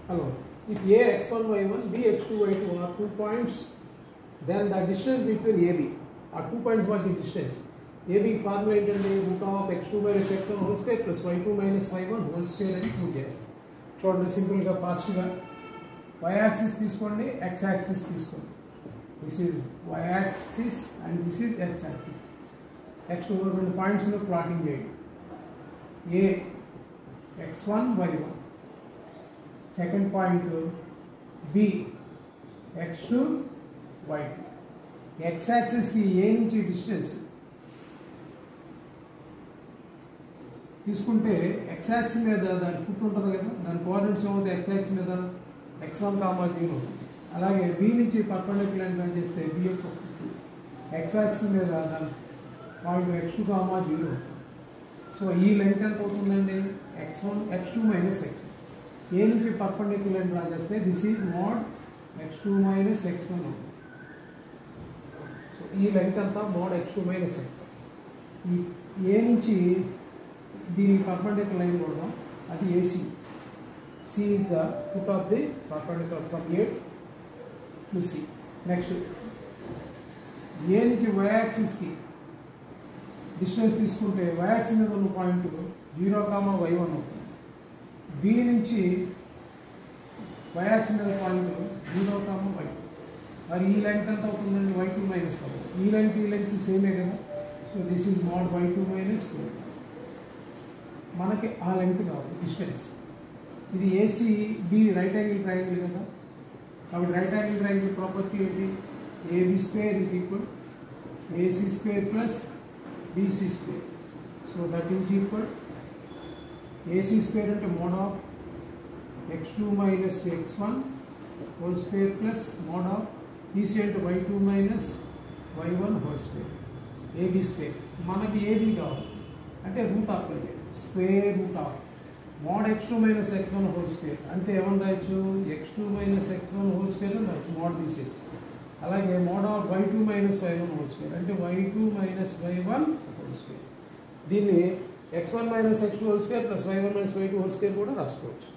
Hello. If A x1 y1, B x2 y2 are 2 points, then the distance between AB are 2 points what the distance. AB formula ఏంటంటే root of x2 minus x1 whole square plus y2 minus y1 whole square అని prove చేయాలి. చూడండి సింపుల్గా ఫాస్ట్గా y axis తీసుకోండి, x axis తీసుకోండి. This is y axis and this is x axis. Next రెండు పాయింట్స్లో plotting చేయండి. A x1 y1, second point B x2 y2. x యాక్సిస్కి A నుంచి డిస్టెన్స్ తీసుకుంటే x యాక్సిస్ మీద దాని ఫుట్ ఉంటుంది కదా, దాని కోఆర్డినేట్స్ ఏమవుతాయి x యాక్సిస్ మీద x1, 0. అలాగే B నుంచి పర్పెండిక్యులర్ లైన్ చేస్తే B యొక్క ఫుట్ x యాక్సిస్ మీద దాని పాయింట్ x2, 0. సో ఈ లెంత్ ఎంత అవుతుందండి? x2 minus x1. A నుంచి పర్పెండిక్యులర్ డ్రా చేస్తే this is mode x2 minus x1 అవుతుంది. సో ఈ లెంత్ అంతా మోడ్ x2 మైనస్ x1. ఈ A నుంచి దీనికి పర్పెండిక్యులర్ లైన్ కొడదాం, అది AC. C is the foot of the perpendicular from A to C. Next A నుంచి y యాక్సిస్కి డిస్టెన్స్ తీసుకుంటే y యాక్సిస్ మీద ఉన్న పాయింట్ 0, y1 అవుతుంది. B నుంచి y యాక్సిస్ మీద పాయింట్ 0, y2. మరి ఈ లెంత్ ఎంత అవుతుందండి? y2 మైనస్ అవుతుంది. ఈ లెంత్ సేమే కదా. So this is mod y2 minus y2. మనకి ఆ లెంత్ కావాలి డిస్టెన్స్. ఇది AC B right angle triangle కదా, కాబట్టి రైట్ యాంగిల్ ట్రయాంగిల్ ప్రాపర్టీ ఏంటి? AB square is equal AC square plus BC square. So that is equal AC square అంటే mod of x2 minus x1 whole square plus mod of BC అంటే y2 minus y1 whole square. AB square మనకి AB కావాలి అంటే root of square root of mode x2 minus x1 whole square అంటే ఏమని రాయొచ్చు? x2 minus x1 whole square అని రాయొచ్చు, mode తీసేసి. అలాగే mode of y2 minus y1 whole square అంటే y2 minus y1 whole square. దీన్ని x1 minus x2 whole square plus y1 minus y2 whole square కూడా రాసుకోవచ్చు.